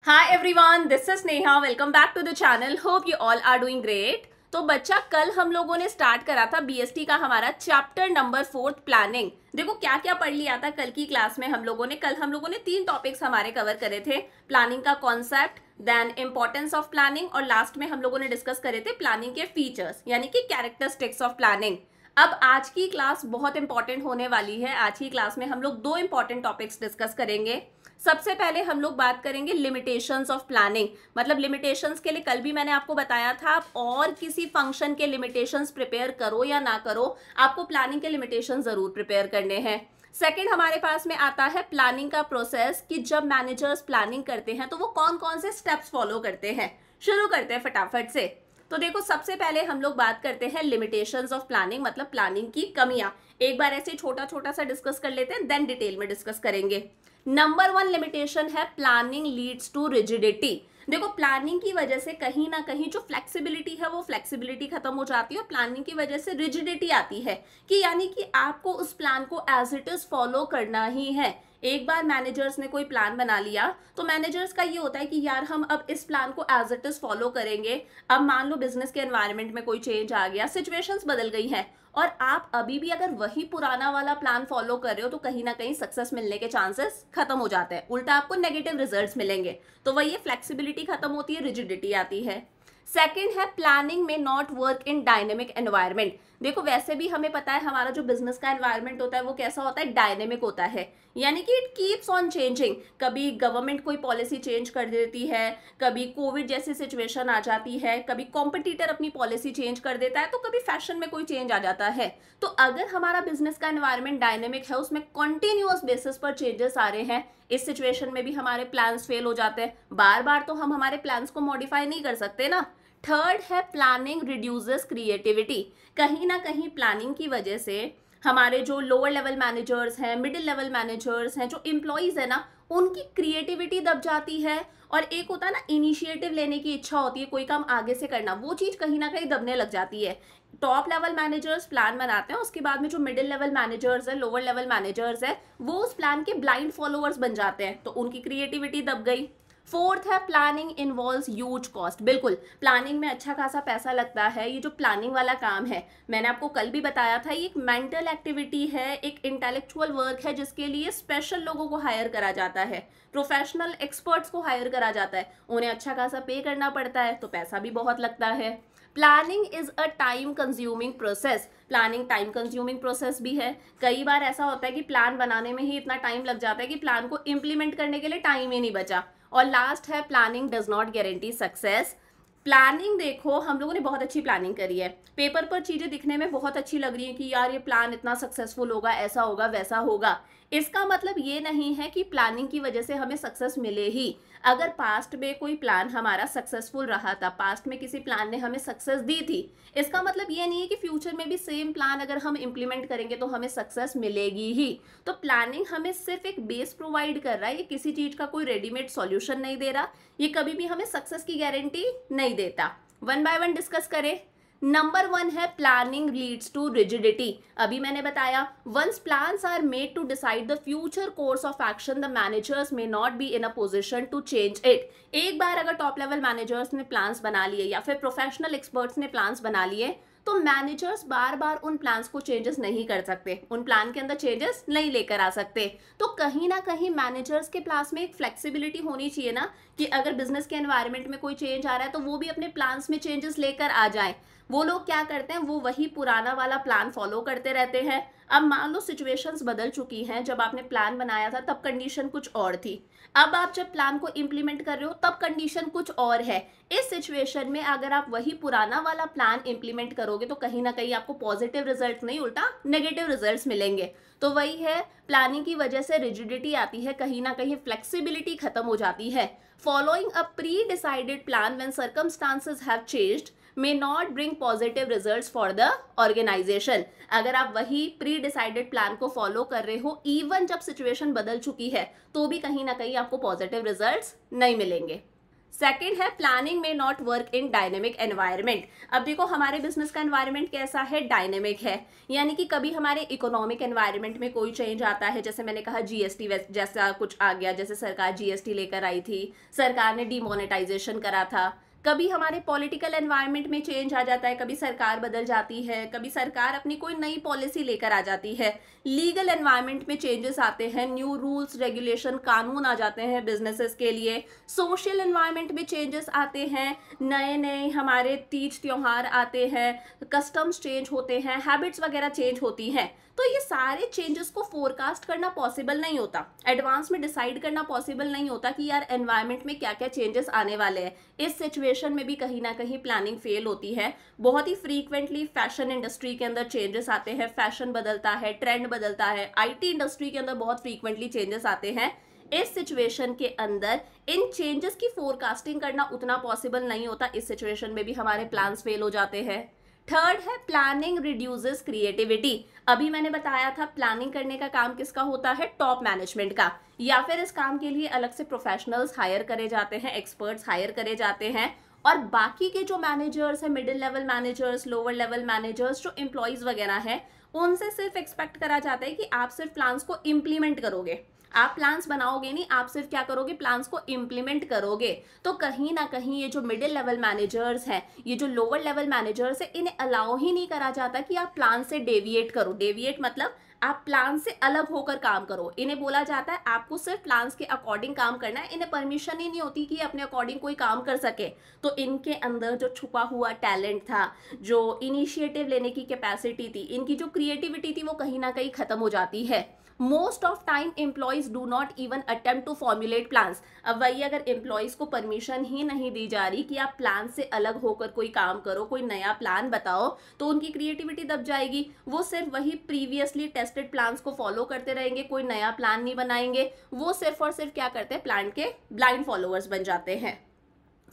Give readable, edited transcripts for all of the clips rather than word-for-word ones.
Hi everyone, this is Neha. Welcome back to the channel. Hope you all are doing great. तो बच्चा कल हम लोगों ने स्टार्ट करा था बीएसटी का हमारा चैप्टर नंबर 4 प्लानिंग। देखो क्या क्या पढ़ लिया था कल की क्लास में हम लोगों ने। कल हम लोगों ने 3 टॉपिक्स हमारे कवर करे थे, प्लानिंग का concept, then importance of planning और लास्ट में हम लोगों ने डिस्कस करे थे प्लानिंग के फीचर्स यानी कि कैरेक्टरिस्टिक्स ऑफ प्लानिंग। अब आज की क्लास बहुत इंपॉर्टेंट होने वाली है। आज की क्लास में हम लोग 2 इंपॉर्टेंट टॉपिक्स डिस्कस करेंगे। सबसे पहले हम लोग बात करेंगे लिमिटेशंस ऑफ प्लानिंग। मतलब लिमिटेशंस के लिए कल भी मैंने आपको बताया था, आप और किसी फंक्शन के लिमिटेशंस प्रिपेयर करो या ना करो, आपको प्लानिंग के लिमिटेशन जरूर प्रिपेयर करने हैं। सेकंड हमारे पास में आता है प्लानिंग का प्रोसेस कि जब मैनेजर्स प्लानिंग करते हैं तो वो कौन कौन से स्टेप्स फॉलो करते हैं। शुरू करते हैं फटाफट से। तो देखो सबसे पहले हम लोग बात करते हैं लिमिटेशंस ऑफ प्लानिंग, मतलब प्लानिंग की कमियां। एक बार ऐसे छोटा छोटा सा डिस्कस कर लेते हैं, देन डिटेल में डिस्कस करेंगे। नंबर 1 लिमिटेशन है प्लानिंग लीड्स टू रिजिडिटी। देखो प्लानिंग की वजह से कहीं ना कहीं जो फ्लेक्सिबिलिटी है वो फ्लेक्सिबिलिटी खत्म हो जाती है और प्लानिंग की वजह से रिजिडिटी आती है कि यानी कि आपको उस प्लान को एज इट इज फॉलो करना ही है। एक बार मैनेजर्स ने कोई प्लान बना लिया तो मैनेजर्स का ये होता है कि यार हम अब इस प्लान को एज इट इज फॉलो करेंगे। अब मान लो बिजनेस के एनवायरनमेंट में कोई चेंज आ गया, सिचुएशंस बदल गई हैं और आप अभी भी अगर वही पुराना वाला प्लान फॉलो कर रहे हो तो कहीं ना कहीं सक्सेस मिलने के चांसेस खत्म हो जाते हैं, उल्टा आपको नेगेटिव रिजल्ट्स मिलेंगे। तो वही फ्लेक्सिबिलिटी खत्म होती है, रिजिडिटी आती है। सेकेंड है प्लानिंग में not work in dynamic environment. देखो वैसे भी हमें पता है हमारा जो बिजनेस का एनवायरनमेंट होता है वो कैसा होता है, डायनेमिक होता है, यानी कि इट कीप्स ऑन चेंजिंग। कभी गवर्नमेंट कोई पॉलिसी चेंज कर देती है, कभी कोविड जैसी सिचुएशन आ जाती है, कभी कॉम्पिटिटर अपनी पॉलिसी चेंज कर देता है, तो कभी फैशन में कोई चेंज आ जाता है। तो अगर हमारा बिजनेस का एनवायरनमेंट डायनेमिक है, उसमें कॉन्टिन्यूअस बेसिस पर चेंजेस आ रहे हैं, इस सिचुएशन में भी हमारे प्लान्स फेल हो जाते हैं। बार बार तो हम हमारे प्लान्स को मॉडिफाई नहीं कर सकते ना। थर्ड है प्लानिंग रिड्यूसेस क्रिएटिविटी। कहीं ना कहीं प्लानिंग की वजह से हमारे जो लोअर लेवल मैनेजर्स हैं, मिडिल लेवल मैनेजर्स हैं, जो एम्प्लॉयज है ना, उनकी क्रिएटिविटी दब जाती है। और एक होता है ना इनिशिएटिव लेने की इच्छा होती है, कोई काम आगे से करना, वो चीज कहीं ना कहीं दबने लग जाती है। टॉप लेवल मैनेजर्स प्लान बनाते हैं, उसके बाद में जो मिडिल लेवल मैनेजर्स है, लोअर लेवल मैनेजर्स है, वो उस प्लान के ब्लाइंड फॉलोअर्स बन जाते हैं, तो उनकी क्रिएटिविटी दब गई। फोर्थ है प्लानिंग इन्वॉल्व्स ह्यूज कॉस्ट। बिल्कुल प्लानिंग में अच्छा खासा पैसा लगता है। ये जो प्लानिंग वाला काम है, मैंने आपको कल भी बताया था, ये एक मेंटल एक्टिविटी है, एक इंटेलेक्चुअल वर्क है जिसके लिए स्पेशल लोगों को हायर करा जाता है, प्रोफेशनल एक्सपर्ट्स को हायर करा जाता है, उन्हें अच्छा खासा पे करना पड़ता है, तो पैसा भी बहुत लगता है। Planning is a time consuming process. Planning time consuming process भी है। कई बार ऐसा होता है कि प्लान बनाने में ही इतना टाइम लग जाता है कि प्लान को इम्प्लीमेंट करने के लिए टाइम ही नहीं बचा। और लास्ट है planning does not guarantee success. Planning देखो हम लोगों ने बहुत अच्छी प्लानिंग करी है, पेपर पर चीजें दिखने में बहुत अच्छी लग रही है कि यार ये प्लान इतना सक्सेसफुल होगा, ऐसा होगा वैसा होगा। इसका मतलब ये नहीं है कि प्लानिंग की वजह से हमें सक्सेस मिले ही। अगर पास्ट में कोई प्लान हमारा सक्सेसफुल रहा था, पास्ट में किसी प्लान ने हमें सक्सेस दी थी, इसका मतलब ये नहीं है कि फ्यूचर में भी सेम प्लान अगर हम इंप्लीमेंट करेंगे तो हमें सक्सेस मिलेगी ही। तो प्लानिंग हमें सिर्फ एक बेस प्रोवाइड कर रहा है, ये किसी चीज का कोई रेडीमेड सॉल्यूशन नहीं दे रहा, ये कभी भी हमें सक्सेस की गारंटी नहीं देता। वन बाय वन डिस्कस करें। नंबर 1 है प्लानिंग लीड्स टू रिजिडिटी। अभी मैंने बताया once plans are made to decide the future course of action the managers may not be in a position to change it. एक बार अगर top level managers ने plans बना लिए या फिर प्रोफेशनल एक्सपर्ट्स ने प्लान्स बना लिए तो मैनेजर्स बार बार उन प्लान्स को चेंजेस नहीं कर सकते, उन प्लान के अंदर चेंजेस नहीं लेकर आ सकते। तो कहीं ना कहीं मैनेजर्स के पास में एक फ्लेक्सिबिलिटी होनी चाहिए ना कि अगर बिजनेस के एनवायरनमेंट में कोई चेंज आ रहा है तो वो भी अपने प्लान्स में चेंजेस लेकर आ जाएं। वो लोग क्या करते हैं, वो वही पुराना वाला प्लान फॉलो करते रहते हैं। अब मान लो सिचुएशंस बदल चुकी हैं, जब आपने प्लान बनाया था तब कंडीशन कुछ और थी, अब आप जब प्लान को इंप्लीमेंट कर रहे हो तब कंडीशन कुछ और है। इस सिचुएशन में अगर आप वही पुराना वाला प्लान इंप्लीमेंट करोगे तो कहीं ना कहीं आपको पॉजिटिव रिजल्ट नहीं, उल्टा नेगेटिव रिजल्ट्स मिलेंगे। तो वही है, प्लानिंग की वजह से रिजिडिटी आती है, कहीं ना कहीं फ्लेक्सिबिलिटी खत्म हो जाती है। Following a pre decided plan when circumstances have changed may not bring positive results for the organization। अगर आप वही प्री डिसाइडेड प्लान को फॉलो कर रहे हो इवन जब सिचुएशन बदल चुकी है तो भी कहीं ना कहीं आपको पॉजिटिव रिजल्ट्स नहीं मिलेंगे। सेकंड है प्लानिंग में not work in dynamic environment. अब देखो हमारे बिजनेस का एनवायरनमेंट कैसा है, डायनेमिक है, यानी कि कभी हमारे इकोनॉमिक एनवायरनमेंट में कोई चेंज आता है, जैसे मैंने कहा जीएसटी जैसा कुछ आ गया, जैसे सरकार जीएसटी लेकर आई थी, सरकार ने डीमोनेटाइजेशन करा था। कभी हमारे पॉलिटिकल एनवायरनमेंट में चेंज आ जाता है, कभी सरकार बदल जाती है, कभी सरकार अपनी कोई नई पॉलिसी लेकर आ जाती है। लीगल एनवायरनमेंट में चेंजेस आते हैं, न्यू रूल्स रेगुलेशन कानून आ जाते हैं बिजनेसेस के लिए। सोशल एनवायरनमेंट में चेंजेस आते हैं, नए नए हमारे तीज त्योहार आते हैं, कस्टम्स चेंज होते हैं, हैबिट्स वगैरह चेंज होती हैं। तो ये सारे चेंजेस को फोरकास्ट करना पॉसिबल नहीं होता, एडवांस में डिसाइड करना पॉसिबल नहीं होता कि यार एनवायरनमेंट में क्या क्या चेंजेस आने वाले हैं। इस सिचुएशन में भी कहीं ना कहीं प्लानिंग फेल होती है। बहुत ही फ्रीक्वेंटली फैशन इंडस्ट्री के अंदर चेंजेस आते हैं, फैशन बदलता है, ट्रेंड बदलता है, आईटी इंडस्ट्री के अंदर बहुत फ्रीक्वेंटली चेंजेस आते हैं। इस सिचुएशन के अंदर इन चेंजेस की फोरकास्टिंग करना उतना पॉसिबल नहीं होता, इस सिचुएशन में भी हमारे प्लान्स फेल हो जाते हैं। थर्ड है प्लानिंग रिड्यूसेस क्रिएटिविटी। अभी मैंने बताया था प्लानिंग करने का काम किसका होता है, टॉप मैनेजमेंट का, या फिर इस काम के लिए अलग से प्रोफेशनल्स हायर करे जाते हैं, एक्सपर्ट्स हायर करे जाते हैं, और बाकी के जो मैनेजर्स हैं, middle level managers, lower level managers, जो एम्प्लॉयज वगैरह हैं, उनसे सिर्फ एक्सपेक्ट करा जाता है कि आप सिर्फ प्लान्स को इम्प्लीमेंट करोगे। आप प्लान्स बनाओगे नहीं, आप सिर्फ क्या करोगे, प्लान्स को इम्प्लीमेंट करोगे। तो कहीं ना कहीं ये जो मिडिल लेवल मैनेजर्स हैं, ये जो लोअर लेवल मैनेजर्स हैं, इन्हें अलाउ ही नहीं करा जाता कि आप प्लान से डेविएट करो। डेविएट मतलब आप प्लान से अलग होकर काम करो। इन्हें बोला जाता है आपको सिर्फ प्लान्स के अकॉर्डिंग काम करना है। इन्हें परमिशन ही नहीं होती कि अपने अकॉर्डिंग कोई काम कर सके। तो इनके अंदर जो छुपा हुआ टैलेंट था, जो इनिशिएटिव लेने की कैपेसिटी थी, इनकी जो क्रिएटिविटी थी, वो कहीं ना कहीं खत्म हो जाती है। Most of time employees do not even attempt to formulate plans. अब वही अगर एम्प्लॉयज को परमिशन ही नहीं दी जा रही कि आप प्लान से अलग होकर कोई काम करो, कोई नया प्लान बताओ, तो उनकी क्रिएटिविटी दब जाएगी। वो सिर्फ वही प्रीवियसली टेस्टेड प्लान्स को फॉलो करते रहेंगे, कोई नया प्लान नहीं बनाएंगे। वो सिर्फ और सिर्फ क्या करते हैं, प्लान के ब्लाइंड फॉलोअर्स बन जाते हैं।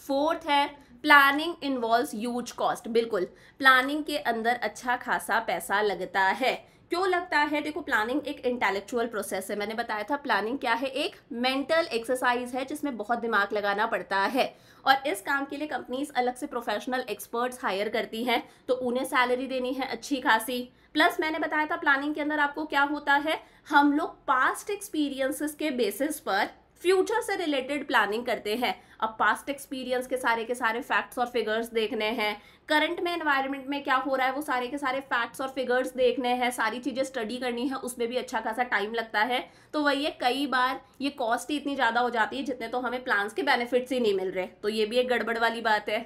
फोर्थ है प्लानिंग इन्वॉल्व्स ह्यूज कॉस्ट। बिल्कुल, प्लानिंग के अंदर अच्छा खासा पैसा लगता है। क्यों लगता है, देखो प्लानिंग एक इंटेलेक्चुअल प्रोसेस है। मैंने बताया था प्लानिंग क्या है, एक मेंटल एक्सरसाइज है जिसमें बहुत दिमाग लगाना पड़ता है, और इस काम के लिए कंपनीज अलग से प्रोफेशनल एक्सपर्ट्स हायर करती हैं, तो उन्हें सैलरी देनी है अच्छी खासी। प्लस मैंने बताया था प्लानिंग के अंदर आपको क्या होता है, हम लोग पास्ट एक्सपीरियंसेस के बेसिस पर फ्यूचर से रिलेटेड प्लानिंग करते हैं। अब पास्ट एक्सपीरियंस के सारे फैक्ट्स और फिगर्स देखने हैं, करंट में एनवायरनमेंट में क्या हो रहा है वो सारे के सारे फैक्ट्स और फिगर्स देखने हैं, सारी चीज़ें स्टडी करनी है, उसमें भी अच्छा खासा टाइम लगता है। तो वही है, कई बार ये कॉस्ट ही इतनी ज़्यादा हो जाती है जितने तो हमें प्लान्स के बेनिफिट्स ही नहीं मिल रहे, तो ये भी एक गड़बड़ वाली बात है।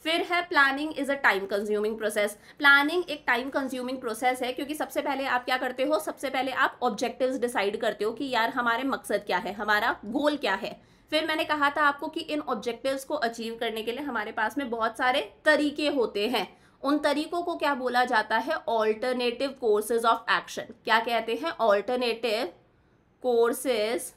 फिर है planning is a time consuming process. Planning एक टाइम कंज्यूमिंग प्रोसेस है, क्योंकि सबसे पहले आप क्या करते हो, सबसे पहले आप ऑब्जेक्टिव्स डिसाइड करते हो कि यार हमारे मकसद क्या है, हमारा गोल क्या है। फिर मैंने कहा था आपको कि इन ऑब्जेक्टिव्स को अचीव करने के लिए हमारे पास में बहुत सारे तरीके होते हैं। उन तरीकों को क्या बोला जाता है, ऑल्टरनेटिव कोर्सेज ऑफ एक्शन। क्या कहते हैं, alternative courses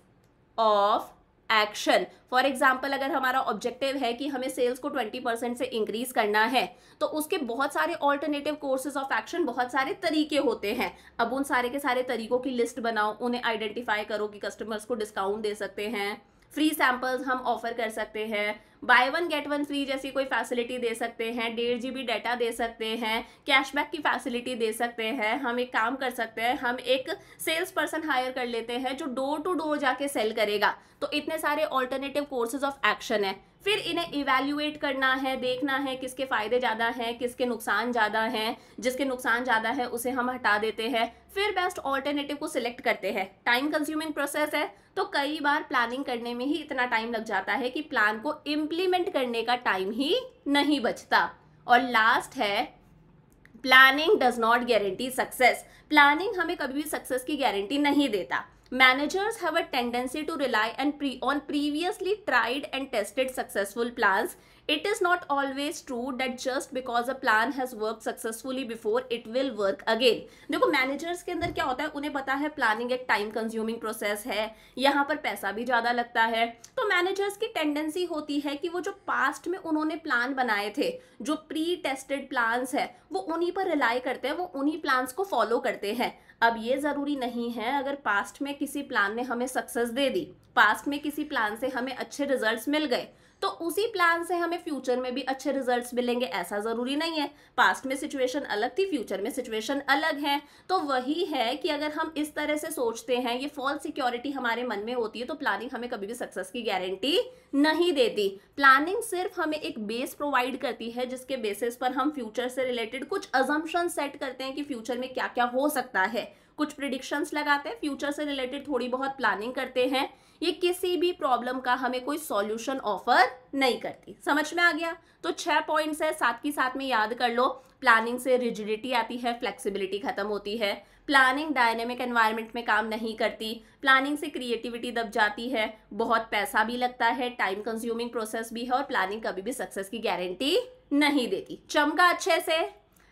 of action. For example, अगर हमारा ऑब्जेक्टिव है कि हमें सेल्स को 20% से इंक्रीज करना है, तो उसके बहुत सारे ऑल्टरनेटिव कोर्सेज ऑफ एक्शन, बहुत सारे तरीके होते हैं। अब उन सारे के सारे तरीकों की लिस्ट बनाओ, उन्हें आइडेंटिफाई करो कि कस्टमर्स को डिस्काउंट दे सकते हैं, फ्री सैंपल्स हम ऑफर कर सकते हैं, by one get one free जैसी कोई फैसिलिटी दे सकते हैं, 1.5 GB डाटा दे सकते हैं, कैशबैक की फैसिलिटी दे सकते हैं। हम एक काम कर सकते हैं, हम एक सेल्स पर्सन हायर कर लेते हैं जो डोर टू डोर जाके सेल करेगा। तो इतने सारे ऑल्टरनेटिव कोर्सेज ऑफ एक्शन है। फिर इन्हें इवैल्यूएट करना है, देखना है किसके फायदे ज़्यादा हैं, किसके नुकसान ज़्यादा हैं। जिसके नुकसान ज़्यादा है उसे हम हटा देते हैं, फिर बेस्ट ऑल्टरनेटिव को सिलेक्ट करते हैं। टाइम कंज्यूमिंग प्रोसेस है, तो कई बार प्लानिंग करने में ही इतना टाइम लग जाता है कि प्लान को इम्प्लीमेंट करने का टाइम ही नहीं बचता। और लास्ट है planning does not guarantee success. Planning हमें कभी भी सक्सेस की गारंटी नहीं देता। Managers have a tendency to rely on previously tried and tested successful plans. It is not always true that just because a plan has worked successfully before, it will work again. देखो managers के अंदर क्या होता है, उन्हें पता है planning एक टाइम कंज्यूमिंग प्रोसेस है, यहाँ पर पैसा भी ज़्यादा लगता है। तो मैनेजर्स की टेंडेंसी होती है कि वो जो पास्ट में उन्होंने प्लान बनाए थे, जो प्री टेस्टेड प्लान्स है, वो उन्हीं पर रिलाई करते हैं, वो उन्हीं प्लान्स को फॉलो करते हैं। अब ये ज़रूरी नहीं है अगर पास्ट में किसी प्लान ने हमें सक्सेस दे दी, पास्ट में किसी प्लान से हमें अच्छे रिजल्ट्स मिल गए, तो उसी प्लान से हमें फ्यूचर में भी अच्छे रिजल्ट्स मिलेंगे ऐसा जरूरी नहीं है। पास्ट में सिचुएशन अलग थी, फ्यूचर में सिचुएशन अलग है। तो वही है कि अगर हम इस तरह से सोचते हैं, ये फॉल्स सिक्योरिटी हमारे मन में होती है, तो प्लानिंग हमें कभी भी सक्सेस की गारंटी नहीं देती। प्लानिंग सिर्फ हमें एक बेस प्रोवाइड करती है जिसके बेसिस पर हम फ्यूचर से रिलेटेड कुछ अजम्पशन सेट करते हैं कि फ्यूचर में क्या क्या हो सकता है, कुछ प्रिडिक्शंस लगाते हैं, फ्यूचर से रिलेटेड थोड़ी बहुत प्लानिंग करते हैं। ये किसी भी प्रॉब्लम का हमें कोई सॉल्यूशन ऑफर नहीं करती। समझ में आ गया? तो 6 पॉइंट्स है, साथ की साथ में याद कर लो। प्लानिंग से रिजिडिटी आती है, फ्लेक्सिबिलिटी खत्म होती है। प्लानिंग डायनेमिक एनवायरनमेंट में काम नहीं करती। प्लानिंग से क्रिएटिविटी दब जाती है, बहुत पैसा भी लगता है, टाइम कंज्यूमिंग प्रोसेस भी है, और प्लानिंग कभी भी सक्सेस की गारंटी नहीं देती। चमका अच्छे से?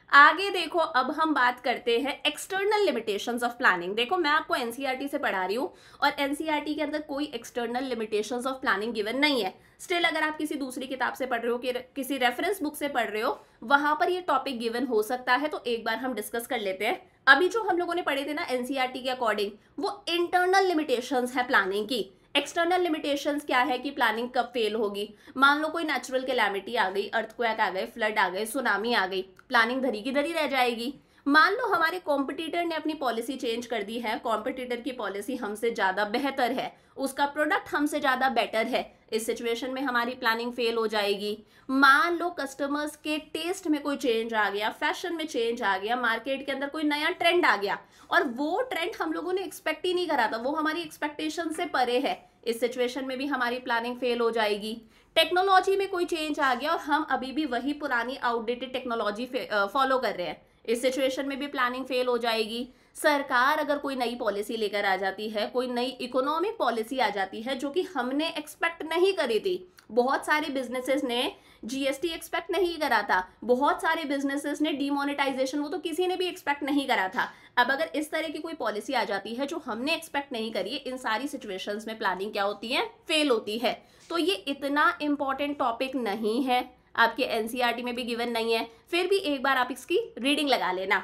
आगे देखो, अब हम बात करते हैं एक्सटर्नल लिमिटेशंस ऑफ प्लानिंग। देखो मैं आपको एनसीईआरटी से पढ़ा रही हूँ और एनसीईआरटी के अंदर कोई external limitations of planning given नहीं है। स्टिल अगर आप किसी दूसरी किताब से पढ़ रहे हो, किसी रेफरेंस बुक से पढ़ रहे हो, वहां पर ये टॉपिक गिवन हो सकता है, तो एक बार हम डिस्कस कर लेते हैं। अभी जो हम लोगों ने पढ़े थे ना एनसीईआरटी के अकॉर्डिंग, वो इंटरनल लिमिटेशंस है प्लानिंग की। एक्सटर्नल लिमिटेशंस क्या है कि प्लानिंग कब फेल होगी। मान लो कोई नेचुरल कैलामिटी आ गई, अर्थक्वेक आ गए, फ्लड आ गए, सुनामी आ गई, प्लानिंग धरी की धरी रह जाएगी। मान लो हमारे कॉम्पिटिटर ने अपनी पॉलिसी चेंज कर दी है, कॉम्पिटिटर की पॉलिसी हमसे ज्यादा बेहतर है, उसका प्रोडक्ट हमसे ज्यादा बेटर है, इस सिचुएशन में हमारी प्लानिंग फेल हो जाएगी। मान लो कस्टमर्स के टेस्ट में कोई चेंज आ गया, फैशन में चेंज आ गया, मार्केट के अंदर कोई नया ट्रेंड आ गया और वो ट्रेंड हम लोगों ने एक्सपेक्ट ही नहीं करा था, वो हमारी एक्सपेक्टेशन से परे है, इस सिचुएशन में भी हमारी प्लानिंग फेल हो जाएगी। टेक्नोलॉजी में कोई चेंज आ गया और हम अभी भी वही पुरानी आउटडेटेड टेक्नोलॉजी फॉलो कर रहे हैं, इस सिचुएशन में भी प्लानिंग फेल हो जाएगी। सरकार अगर कोई नई पॉलिसी लेकर आ जाती है, कोई नई इकोनॉमिक पॉलिसी आ जाती है जो कि हमने एक्सपेक्ट नहीं करी थी, बहुत सारे बिजनेसेस ने जीएसटी एक्सपेक्ट नहीं करा था, बहुत सारे बिजनेसेस ने डीमोनेटाइजेशन, वो तो किसी ने भी एक्सपेक्ट नहीं करा था। अब अगर इस तरह की कोई पॉलिसी आ जाती है जो हमने एक्सपेक्ट नहीं करी, इन सारी सिचुएशंस में प्लानिंग क्या होती है? फेल होती है। तो ये इतना इंपॉर्टेंट टॉपिक नहीं है, आपके एनसीईआरटी में भी गिवन नहीं है, फिर भी एक बार आप इसकी रीडिंग लगा लेना।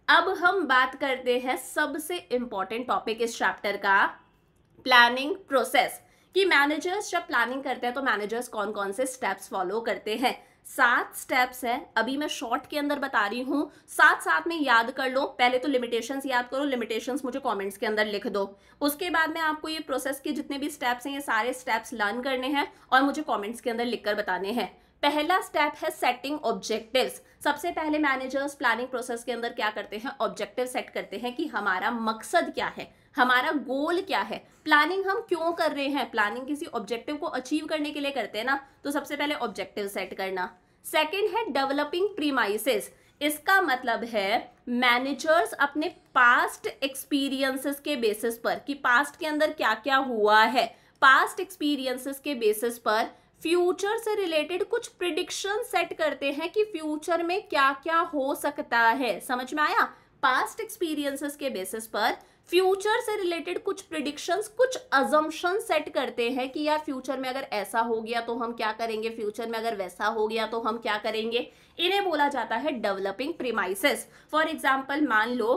अब हम बात करते हैं सबसे इंपॉर्टेंट टॉपिक इस चैप्टर का, प्लानिंग प्रोसेस, कि मैनेजर्स जब प्लानिंग करते हैं तो मैनेजर्स कौन कौन से स्टेप्स फॉलो करते हैं। 7 स्टेप्स हैं, अभी मैं शॉर्ट के अंदर बता रही हूँ, साथ साथ में याद कर लो। पहले तो लिमिटेशंस याद करो, लिमिटेशंस मुझे कमेंट्स के अंदर लिख दो, उसके बाद में आपको ये प्रोसेस के जितने भी स्टेप्स हैं, ये सारे स्टेप्स लर्न करने हैं और मुझे कमेंट्स के अंदर लिखकर बताने हैं। पहला स्टेप है सेटिंग ऑब्जेक्टिव्स। सबसे पहले मैनेजर्स प्लानिंग प्रोसेस के अंदर क्या करते हैं? ऑब्जेक्टिव सेट करते हैं कि हमारा मकसद क्या है, हमारा गोल क्या है, प्लानिंग हम क्यों कर रहे हैं। प्लानिंग किसी ऑब्जेक्टिव को अचीव करने के लिए करते हैं ना, तो सबसे पहले ऑब्जेक्टिव सेट करना। सेकंड है डेवलपिंग प्रीमाइसेस। इसका मतलब है मैनेजर्स अपने पास्ट एक्सपीरियंसेस के बेसिस पर, कि पास्ट के अंदर क्या क्या हुआ है, पास्ट एक्सपीरियंसेस के बेसिस पर फ्यूचर से रिलेटेड कुछ प्रिडिक्शन सेट करते हैं कि फ्यूचर में क्या क्या हो सकता है। समझ में आया? पास्ट एक्सपीरियंसेस के बेसिस पर फ्यूचर से रिलेटेड कुछ प्रिडिक्शंस, कुछ अजम्पशन सेट करते हैं कि यार फ्यूचर में अगर ऐसा हो गया तो हम क्या करेंगे, फ्यूचर में अगर वैसा हो गया तो हम क्या करेंगे। इन्हें बोला जाता है डेवलपिंग प्रीमाइसेस। फॉर एग्जाम्पल, मान लो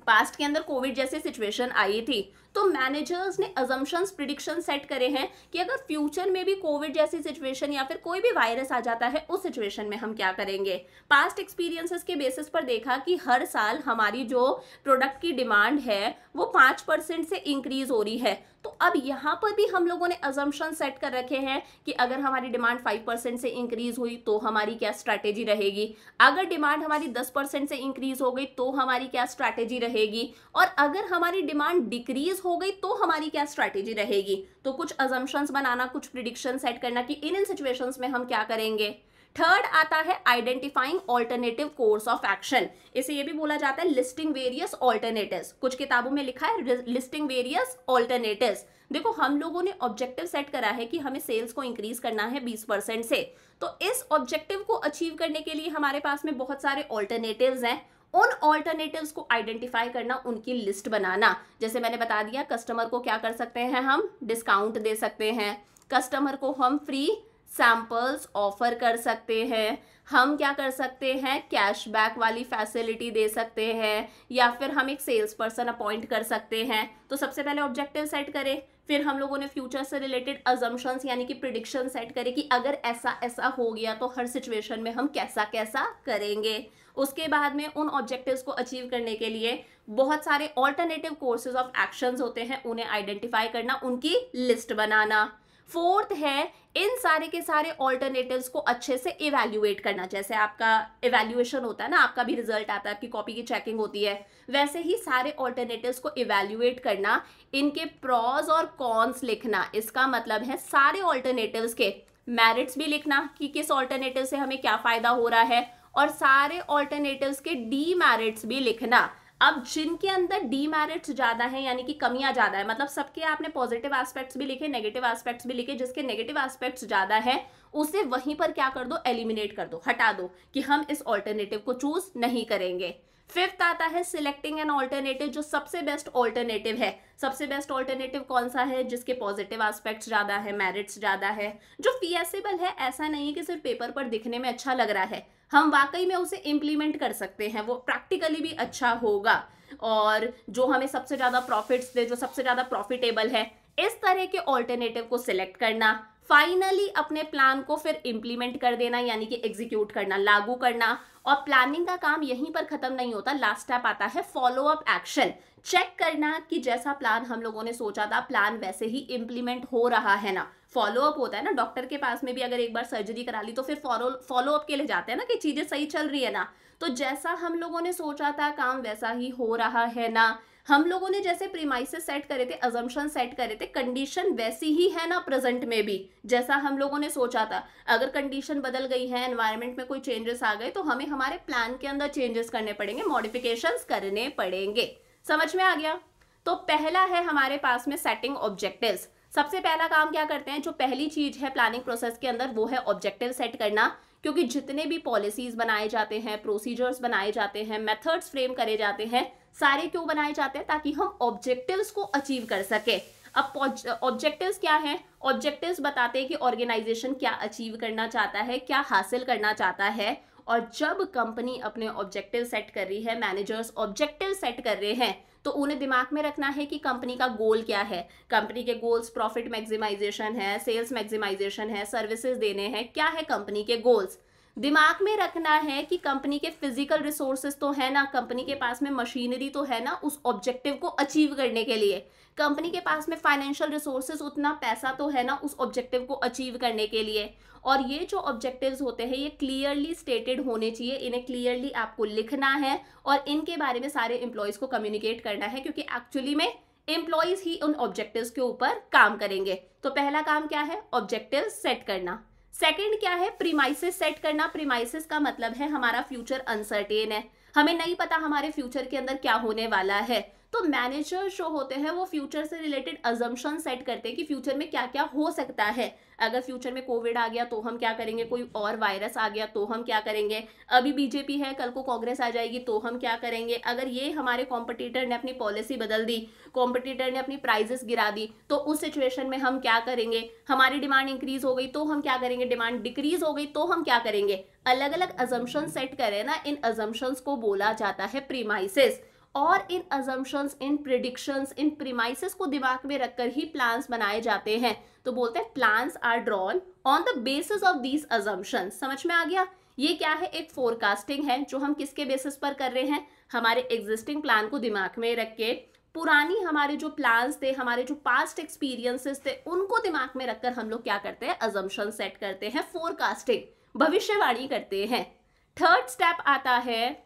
पास्ट के अंदर कोविड जैसी सिचुएशन आई थी, तो मैनेजर्स ने अजम्पशंस, प्रिडिक्शन सेट करे हैं कि अगर फ्यूचर में भी कोविड जैसी सिचुएशन या फिर कोई भी वायरस आ जाता है, उस सिचुएशन में हम क्या करेंगे। पास्ट एक्सपीरियंसेस के बेसिस पर देखा कि हर साल हमारी जो प्रोडक्ट की डिमांड है वो 5% से इंक्रीज हो रही है, तो अब यहाँ पर भी हम लोगों ने अजम्पशन सेट कर रखे हैं कि अगर हमारी डिमांड 5% से इंक्रीज हुई तो हमारी क्या स्ट्रैटेजी रहेगी, अगर डिमांड हमारी 10% से इंक्रीज हो गई तो हमारी क्या स्ट्रैटेजी रहेगी, और अगर हमारी डिमांड डिक्रीज हो गई तो हमारी क्या स्ट्रैटेजी रहेगी। तो कुछ अजम्पशंस बनाना, कुछ प्रिडिक्शन सेट करना कि इन सिचुएशंस में हम क्या करेंगे। थर्ड आता है identifying alternative course of action. इसे ये भी बोला जाता है लिस्टिंग वेरियस ऑल्टरनेटिव्स। कुछ किताबों में लिखा है लिस्टिंग वेरियस ऑल्टरनेटिव्स। देखो हम लोगों ने ऑब्जेक्टिव सेट करा है कि हमें सेल्स को इंक्रीज करना है 20% से, तो इस ऑब्जेक्टिव को अचीव करने के लिए हमारे पास में बहुत सारे ऑल्टरनेटिव्स हैं। उन ऑल्टरनेटिव्स को आइडेंटिफाई करना, उनकी लिस्ट बनाना। जैसे मैंने बता दिया, कस्टमर को क्या कर सकते हैं हम, डिस्काउंट दे सकते हैं, कस्टमर को हम फ्री सैंपल्स ऑफर कर सकते हैं, हम क्या कर सकते हैं, कैशबैक वाली फैसिलिटी दे सकते हैं, या फिर हम एक सेल्स पर्सन अपॉइंट कर सकते हैं। तो सबसे पहले ऑब्जेक्टिव सेट करें, फिर हम लोगों ने फ्यूचर से रिलेटेड अजम्पशंस यानी कि प्रिडिक्शन सेट करें कि अगर ऐसा ऐसा हो गया तो हर सिचुएशन में हम कैसा कैसा करेंगे। उसके बाद में उन ऑब्जेक्टिव्स को अचीव करने के लिए बहुत सारे ऑल्टरनेटिव कोर्सेज ऑफ एक्शंस होते हैं, उन्हें आइडेंटिफाई करना, उनकी लिस्ट बनाना। फोर्थ है इन सारे के सारे ऑल्टरनेटिव्स को अच्छे से इवैल्यूएट करना। जैसे आपका इवैल्यूएशन होता है ना, आपका भी रिजल्ट आता है, आपकी कॉपी की चेकिंग होती है, वैसे ही सारे ऑल्टरनेटिव्स को इवैल्यूएट करना, इनके प्रॉस और कॉन्स लिखना। इसका मतलब है सारे ऑल्टरनेटिव्स के मेरिट्स भी लिखना कि किस ऑल्टरनेटिव से हमें क्या फायदा हो रहा है, और सारे ऑल्टरनेटिव्स के डीमेरिट्स भी लिखना। अब जिनके अंदर डीमेरिट्स ज्यादा है यानी कि कमियां ज्यादा है, मतलब सबके आपने पॉजिटिव एस्पेक्ट्स भी लिखे, नेगेटिव एस्पेक्ट्स भी लिखे, जिसके नेगेटिव एस्पेक्ट्स ज्यादा है उसे वहीं पर क्या कर दो, एलिमिनेट कर दो, हटा दो कि हम इस ऑल्टरनेटिव को चूज नहीं करेंगे। फिफ्थ आता है सिलेक्टिंग एन ऑल्टरनेटिव, जो सबसे बेस्ट ऑल्टरनेटिव है। सबसे बेस्ट ऑल्टरनेटिव कौन सा है, जिसके पॉजिटिव एस्पेक्ट्स ज्यादा है, मेरिट्स ज्यादा है, जो फीएसिबल है, ऐसा नहीं है कि सिर्फ पेपर पर दिखने में अच्छा लग रहा है, हम वाकई में उसे इम्प्लीमेंट कर सकते हैं, वो प्रैक्टिकली भी अच्छा होगा, और जो हमें सबसे ज्यादा प्रॉफिट्स दे, जो सबसे ज्यादा प्रॉफिटेबल है। इस तरह के ऑल्टरनेटिव को सिलेक्ट करना, फाइनली अपने प्लान को फिर इंप्लीमेंट कर देना यानी कि एग्जीक्यूट करना, लागू करना। और प्लानिंग का काम यहीं पर खत्म नहीं होता, लास्ट स्टेप आता है फॉलो अप एक्शन। चेक करना कि जैसा प्लान हम लोगों ने सोचा था, प्लान वैसे ही इंप्लीमेंट हो रहा है ना। फॉलो अप होता है ना, डॉक्टर के पास में भी अगर एक बार सर्जरी करा ली तो फिर फॉलो अप के लिए जाते हैं ना कि चीजें सही चल रही है ना। तो जैसा हम लोगों ने सोचा था काम वैसा ही हो रहा है ना, हम लोगों ने जैसे प्रीमाइसेस सेट करे थे, अजम्पशन सेट करे थे, कंडीशन वैसी ही है ना प्रेजेंट में भी, जैसा हम लोगों ने सोचा था। अगर कंडीशन बदल गई है, एनवायरनमेंट में कोई चेंजेस आ गए, तो हमें हमारे प्लान के अंदर चेंजेस करने पड़ेंगे, मॉडिफिकेशंस करने पड़ेंगे। समझ में आ गया? तो पहला है हमारे पास में सेटिंग ऑब्जेक्टिव्स। सबसे पहला काम क्या करते हैं, जो पहली चीज है प्लानिंग प्रोसेस के अंदर, वो है ऑब्जेक्टिव सेट करना। क्योंकि जितने भी पॉलिसीज बनाए जाते हैं, प्रोसीजर्स बनाए जाते हैं, मेथड्स फ्रेम करे जाते हैं, सारे क्यों बनाए जाते हैं, ताकि हम ऑब्जेक्टिव्स को अचीव कर सके। अब ऑब्जेक्टिव्स क्या है, ऑब्जेक्टिव्स बताते हैं कि ऑर्गेनाइजेशन क्या अचीव करना चाहता है, क्या हासिल करना चाहता है। और जब कंपनी अपने ऑब्जेक्टिव सेट कर रही है, मैनेजर्स ऑब्जेक्टिव सेट कर रहे हैं, तो उन्हें दिमाग में रखना है कि कंपनी का गोल क्या है। कंपनी के गोल्स प्रॉफिट मैक्सिमाइजेशन है, सेल्स मैक्सिमाइजेशन है, सर्विसेज देने हैं, क्या है कंपनी के गोल्स। दिमाग में रखना है कि कंपनी के फिजिकल रिसोर्सेज तो है ना, कंपनी के पास में मशीनरी तो है ना उस ऑब्जेक्टिव को अचीव करने के लिए, कंपनी के पास में फाइनेंशियल रिसोर्सेज, उतना पैसा तो है ना उस ऑब्जेक्टिव को अचीव करने के लिए। और ये जो ऑब्जेक्टिव्स होते हैं ये क्लियरली स्टेटेड होने चाहिए, इन्हें क्लियरली आपको लिखना है और इनके बारे में सारे एम्प्लॉयज को कम्युनिकेट करना है, क्योंकि एक्चुअली में एम्प्लॉयज ही उन ऑब्जेक्टिव्स के ऊपर काम करेंगे। तो पहला काम क्या है, ऑब्जेक्टिव सेट करना। सेकंड क्या है, प्रीमाइसेस सेट करना। प्रीमाइसेस का मतलब है हमारा फ्यूचर अनसर्टेन है, हमें नहीं पता हमारे फ्यूचर के अंदर क्या होने वाला है। तो मैनेजर जो होते हैं वो फ्यूचर से रिलेटेड अजम्पशन सेट करते हैं कि फ्यूचर में क्या क्या हो सकता है। अगर फ्यूचर में कोविड आ गया तो हम क्या करेंगे, कोई और वायरस आ गया तो हम क्या करेंगे, अभी बीजेपी है कल को कांग्रेस आ जाएगी तो हम क्या करेंगे, अगर ये हमारे कॉम्पिटिटर ने अपनी पॉलिसी बदल दी, कॉम्पिटिटर ने अपनी प्राइजेस गिरा दी, तो उस सिचुएशन में हम क्या करेंगे, हमारी डिमांड इंक्रीज हो गई तो हम क्या करेंगे, डिमांड डिक्रीज हो गई तो हम क्या करेंगे। अलग अलग अजम्पशन सेट करें ना, इन अजम्पशंस को बोला जाता है प्रीमाइसेस। और इन अजम्पशंस, इन प्रिडिक्शंस, इन प्रीमाइसेस को दिमाग में रखकर ही प्लान्स बनाए जाते हैं। तो बोलते हैं plans are drawn on the basis of these assumptions. समझ में आ गया? ये क्या है, एक फोरकास्टिंग है जो हम किसके बेसिस पर कर रहे हैं, हमारे एग्जिस्टिंग प्लान को दिमाग में रख के, पुरानी हमारे जो प्लान्स थे, हमारे जो पास्ट एक्सपीरियंसेस थे, उनको दिमाग में रखकर हम लोग क्या करते हैं, अजम्पशन सेट करते हैं, फोरकास्टिंग, भविष्यवाणी करते हैं। थर्ड स्टेप आता है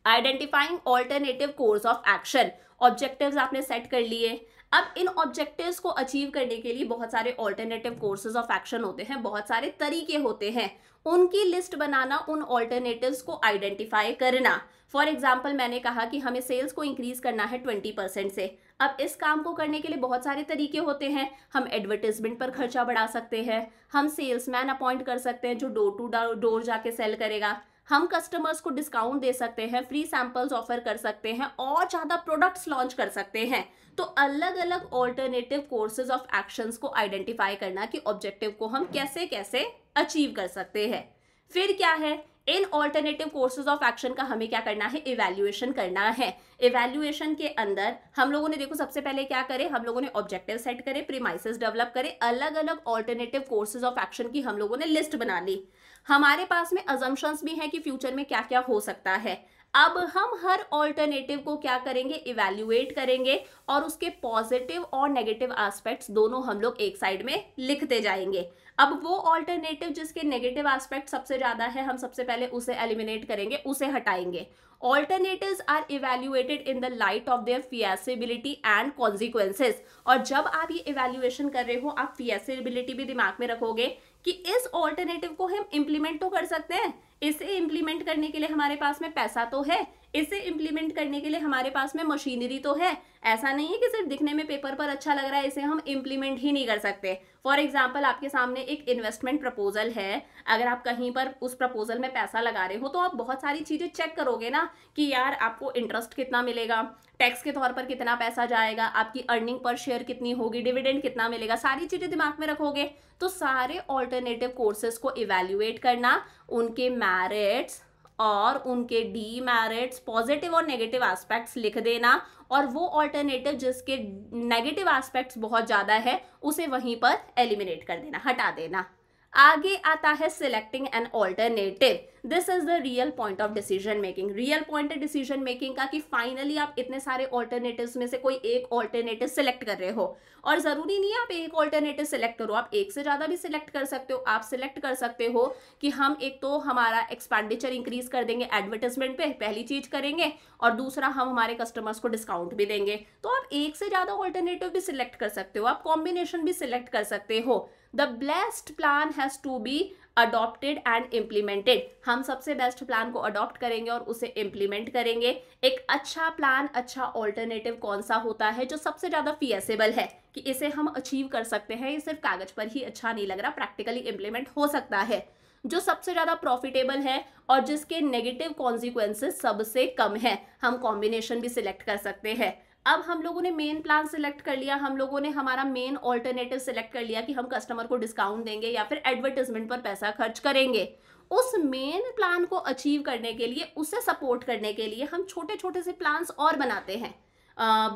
identifying alternative course of action. Objectives आपने सेट कर लिए, अब इन ऑब्जेक्टिव्स को अचीव करने के लिए बहुत सारे ऑल्टरनेटिव कोर्सेज ऑफ एक्शन होते हैं, बहुत सारे तरीके होते हैं, उनकी लिस्ट बनाना, उन ऑल्टरनेटिव्स को आइडेंटिफाई करना। फॉर एग्जाम्पल मैंने कहा कि हमें सेल्स को इंक्रीज करना है 20% से। अब इस काम को करने के लिए बहुत सारे तरीके होते हैं, हम एडवर्टाइजमेंट पर खर्चा बढ़ा सकते हैं, हम सेल्समैन अपॉइंट कर सकते हैं जो डोर टू डोर जाके सेल करेगा, हम कस्टमर्स को डिस्काउंट दे सकते हैं, फ्री सैंपल्स ऑफर कर सकते हैं और ज़्यादा प्रोडक्ट्स लॉन्च कर सकते हैं। तो अलग अलग ऑल्टरनेटिव कोर्सेज ऑफ एक्शंस को आइडेंटिफाई करना कि ऑब्जेक्टिव को हम कैसे कैसे अचीव कर सकते हैं। फिर क्या है, इन ऑल्टरनेटिव कोर्सेज ऑफ एक्शन का हमें क्या करना है, इवैल्यूएशन करना है। इवैल्यूएशन के अंदर हम लोगों ने देखो सबसे पहले क्या करे, हम लोगों ने ऑब्जेक्टिव सेट करे, प्रीमाइसेस डेवलप करे, अलग अलग ऑल्टरनेटिव कोर्सेज ऑफ एक्शन की हम लोगों ने लिस्ट बना ली। हमारे पास में अजम्पशंस भी हैं कि फ्यूचर में क्या क्या हो सकता है। अब हम हर ऑल्टरनेटिव को क्या करेंगे, इवैल्यूएट करेंगे और उसके पॉजिटिव और नेगेटिव एस्पेक्ट्स दोनों हम लोग एक साइड में लिखते जाएंगे। अब वो ऑल्टरनेटिव जिसके नेगेटिव एस्पेक्ट सबसे ज्यादा है, हम सबसे पहले उसे एलिमिनेट करेंगे, उसे हटाएंगे। Alternatives are evaluated in the light of their feasibility and consequences। और जब आप ये evaluation कर रहे हो, आप feasibility भी दिमाग में रखोगे कि इस ऑल्टरनेटिव को हम इम्प्लीमेंट तो कर सकते हैं, इसे इम्प्लीमेंट करने के लिए हमारे पास में पैसा तो है, इसे इम्प्लीमेंट करने के लिए हमारे पास में मशीनरी तो है। ऐसा नहीं है कि सिर्फ दिखने में पेपर पर अच्छा लग रहा है, इसे हम इम्प्लीमेंट ही नहीं कर सकते। फॉर एग्जाम्पल, आपके सामने एक इन्वेस्टमेंट प्रपोजल है, अगर आप कहीं पर उस प्रपोजल में पैसा लगा रहे हो तो आप बहुत सारी चीजें चेक करोगे ना कि यार आपको इंटरेस्ट कितना मिलेगा, टैक्स के तौर पर कितना पैसा जाएगा, आपकी अर्निंग पर शेयर कितनी होगी, डिविडेंड कितना मिलेगा, सारी चीजें दिमाग में रखोगे। तो सारे ऑल्टरनेटिव कोर्सेज को इवैल्यूएट करना, उनके मेरिट्स और उनके डीमेरिट्स, पॉजिटिव और नेगेटिव एस्पेक्ट्स लिख देना, और वो ऑल्टरनेटिव जिसके नेगेटिव एस्पेक्ट्स बहुत ज्यादा है उसे वहीं पर एलिमिनेट कर देना, हटा देना। आगे आता है selecting an alternative. This is the real point of decision making. Real point है डिसीजन मेकिंग का कि फाइनली आप इतने सारे ऑल्टरनेटिव्स में से कोई एक ऑल्टरनेटिव सिलेक्ट कर रहे हो, और जरूरी नहीं है आप एक ऑल्टरनेटिव सिलेक्ट करो, आप एक से ज्यादा भी सिलेक्ट कर सकते हो। आप सिलेक्ट कर सकते हो कि हम एक तो हमारा एक्सपेंडिचर इंक्रीज कर देंगे एडवर्टाइजमेंट पे, पहली चीज करेंगे, और दूसरा हम हमारे कस्टमर्स को डिस्काउंट भी देंगे। तो आप एक से ज्यादा ऑल्टरनेटिव भी सिलेक्ट कर सकते हो, आप कॉम्बिनेशन भी सिलेक्ट कर सकते हो। The best plan has to be adopted and implemented। हम सबसे बेस्ट प्लान को अडॉप्ट करेंगे और उसे इम्प्लीमेंट करेंगे। एक अच्छा प्लान, अच्छा ऑल्टरनेटिव कौन सा होता है जो सबसे ज्यादा फीएसेबल है कि इसे हम अचीव कर सकते हैं, ये सिर्फ कागज पर ही अच्छा नहीं लग रहा, प्रैक्टिकली इम्प्लीमेंट हो सकता है, जो सबसे ज्यादा प्रॉफिटेबल है और जिसके नेगेटिव कॉन्सिक्वेंसेस सबसे कम है। हम कॉम्बिनेशन भी सिलेक्ट कर सकते हैं। अब हम लोगों ने मेन प्लान सिलेक्ट कर लिया, हम लोगों ने हमारा मेन ऑल्टरनेटिव सिलेक्ट कर लिया कि हम कस्टमर को डिस्काउंट देंगे या फिर एडवर्टाइजमेंट पर पैसा खर्च करेंगे। उस मेन प्लान को अचीव करने के लिए, उसे सपोर्ट करने के लिए हम छोटे छोटे से प्लान्स और बनाते हैं।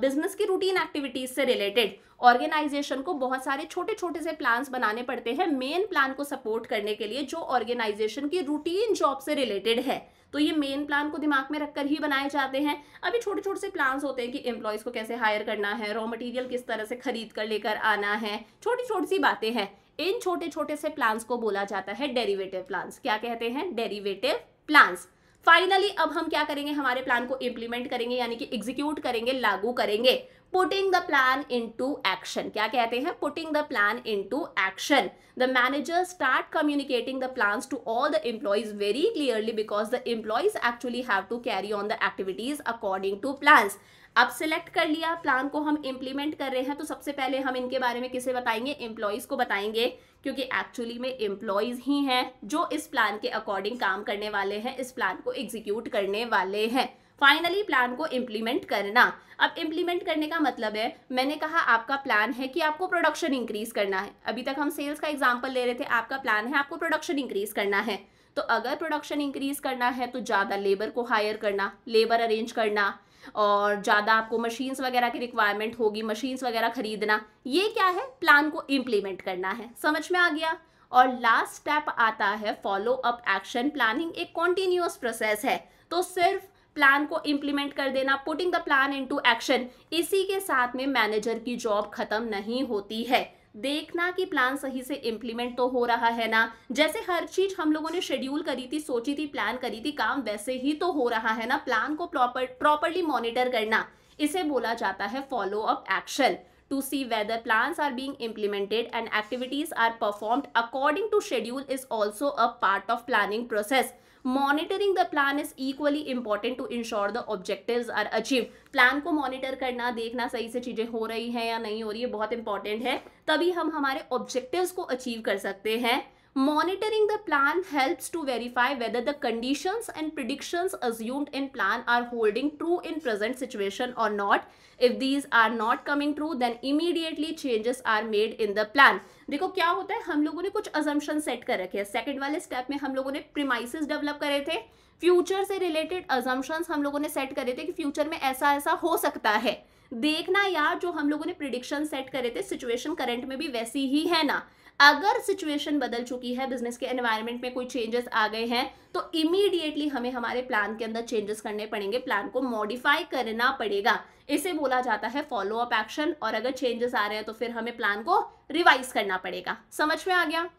बिजनेस की रूटीन एक्टिविटीज से रिलेटेड ऑर्गेनाइजेशन को बहुत सारे छोटे छोटे से प्लान्स बनाने पड़ते हैं मेन प्लान को सपोर्ट करने के लिए, जो ऑर्गेनाइजेशन की रूटीन जॉब से रिलेटेड है। तो ये मेन प्लान को दिमाग में रखकर ही बनाए जाते हैं। अभी छोटे छोटे से प्लान्स होते हैं कि एम्प्लॉयज को कैसे हायर करना है, रॉ मटेरियल किस तरह से खरीद कर लेकर आना है, छोटी छोटी सी बातें हैं। इन छोटे छोटे से प्लान्स को बोला जाता है डेरिवेटिव प्लान्स। क्या कहते हैं? Derivative plans. फाइनली अब हम क्या करेंगे, हमारे प्लान को इम्प्लीमेंट करेंगे, यानी कि एग्जीक्यूट करेंगे, लागू करेंगे। Putting the plan into action. क्या कहते हैं? Putting the plan into action. The managers start communicating the plans to all the employees very clearly because the employees actually have to carry on the activities according to plans। अब select कर लिया, plan को हम implement कर रहे हैं, तो सबसे पहले हम इनके बारे में किसे बताएंगे? एम्प्लॉयज को बताएंगे, क्योंकि एक्चुअली में एम्प्लॉयज ही हैं जो इस प्लान के अकॉर्डिंग काम करने वाले हैं, इस प्लान को एग्जीक्यूट करने वाले हैं। फाइनली प्लान को इम्प्लीमेंट करना। अब इम्प्लीमेंट करने का मतलब है, मैंने कहा आपका प्लान है कि आपको प्रोडक्शन इंक्रीज करना है। अभी तक हम सेल्स का एग्जांपल ले रहे थे, आपका प्लान है आपको प्रोडक्शन इंक्रीज करना है। तो अगर प्रोडक्शन इंक्रीज करना है तो ज़्यादा लेबर को हायर करना, लेबर अरेंज करना, और ज़्यादा आपको मशीन्स वगैरह की रिक्वायरमेंट होगी, मशीन्स वगैरह खरीदना। ये क्या है? प्लान को इम्प्लीमेंट करना है। समझ में आ गया? और लास्ट स्टेप आता है फॉलो अप एक्शन। प्लानिंग एक कॉन्टिन्यूअस प्रोसेस है, तो सिर्फ प्लान को इम्प्लीमेंट कर देना, putting the plan into action, इसी के साथ में मैनेजर की जॉब खत्म नहीं होती है। देखना कि प्लान सही से इम्प्लीमेंट तो हो रहा है ना, जैसे हर चीज हम लोगों ने शेड्यूल करी थी, सोची थी, प्लान करी थी, काम वैसे ही तो हो रहा है ना। प्लान को प्रॉपरली मॉनिटर करना, इसे बोला जाता है follow up action. To see whether plans are being implemented and activities are performed according to schedule is also a part of planning process. Monitoring the plan is equally important to ensure the objectives are achieved. Plan को monitor करना, देखना सही से चीजें हो रही हैं या नहीं हो रही है, बहुत इंपॉर्टेंट है, तभी हम हमारे ऑब्जेक्टिव्स को अचीव कर सकते हैं। Monitoring the plan helps to verify whether the conditions and predictions assumed in plan are holding true in present situation or not. If these are not coming true, then immediately changes are made in the plan. देखो क्या होता है, हम लोगों ने कुछ assumption set कर रखे हैं. सेकंड वाले स्टेप में हम लोगों ने प्रीमाइसेस डेवलप करे थे, फ्यूचर से रिलेटेड assumptions हम लोगों ने सेट करे थे कि फ्यूचर में ऐसा ऐसा हो सकता है. देखना यार, जो हम लोगों ने प्रिडिक्शन सेट करे थे, सिचुएशन करंट में भी वैसी ही है ना. अगर सिचुएशन बदल चुकी है, बिजनेस के एनवायरनमेंट में कोई चेंजेस आ गए हैं, तो इमीडिएटली हमें हमारे प्लान के अंदर चेंजेस करने पड़ेंगे, प्लान को मॉडिफाई करना पड़ेगा. इसे बोला जाता है फॉलो अप एक्शन. और अगर चेंजेस आ रहे हैं तो फिर हमें प्लान को रिवाइज करना पड़ेगा. समझ में आ गया?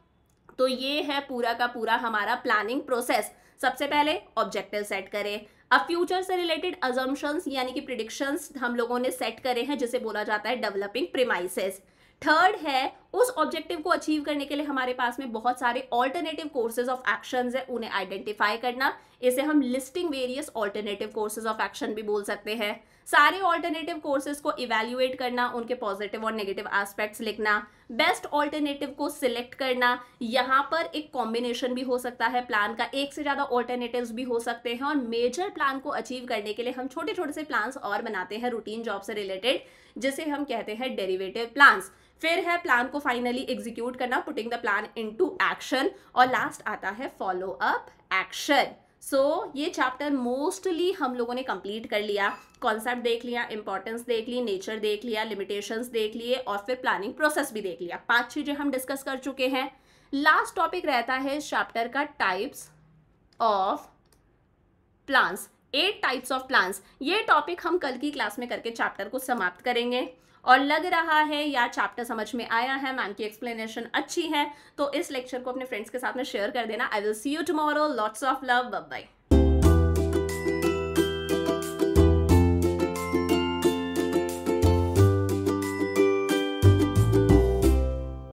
तो ये है पूरा का पूरा हमारा प्लानिंग प्रोसेस. सबसे पहले ऑब्जेक्टिव सेट करें. अब फ्यूचर से रिलेटेड अजम्पशंस यानी कि प्रिडिक्शंस हम लोगों ने सेट करे हैं, जिसे बोला जाता है डेवलपिंग प्रीमाइसेस. थर्ड है, उस ऑब्जेक्टिव को अचीव करने के लिए हमारे पास में बहुत सारे ऑल्टरनेटिव कोर्सेज ऑफ एक्शंस है, उन्हें आइडेंटिफाई करना. इसे हम listing various alternative courses of action भी बोल सकते हैं. सारे ऑल्टरनेटिव कोर्सेज को इवैल्यूएट करना, उनके पॉजिटिव और नेगेटिव एस्पेक्ट्स लिखना, बेस्ट ऑल्टरनेटिव को सिलेक्ट करना. यहाँ पर एक कॉम्बिनेशन भी हो सकता है प्लान का, एक से ज्यादा ऑल्टरनेटिव्स भी हो सकते हैं. और मेजर प्लान को अचीव करने के लिए हम छोटे छोटे से प्लान्स और बनाते हैं रूटीन जॉब से रिलेटेड, जिसे हम कहते हैं डेरिवेटिव प्लान्स. फिर है प्लान को फाइनली एग्जीक्यूट करना, putting the plan into action. और लास्ट आता है फॉलो अप एक्शन. सो ये चैप्टर मोस्टली हम लोगों ने कंप्लीट कर लिया. कॉन्सेप्ट देख लिया, इंपॉर्टेंस देख ली, नेचर देख लिया, लिमिटेशंस देख लिए और फिर प्लानिंग प्रोसेस भी देख लिया. 5 चीजें हम डिस्कस कर चुके हैं. लास्ट टॉपिक रहता है इस चैप्टर का types of plans. 8 types of plans. ये टॉपिक हम कल की क्लास में करके चैप्टर को समाप्त करेंगे. और लग रहा है यार चैप्टर समझ में आया है, मैम की एक्सप्लेनेशन अच्छी है, तो इस लेक्चर को अपने फ्रेंड्स के साथ में शेयर कर देना. I will see you tomorrow. Lots of love. Bye bye.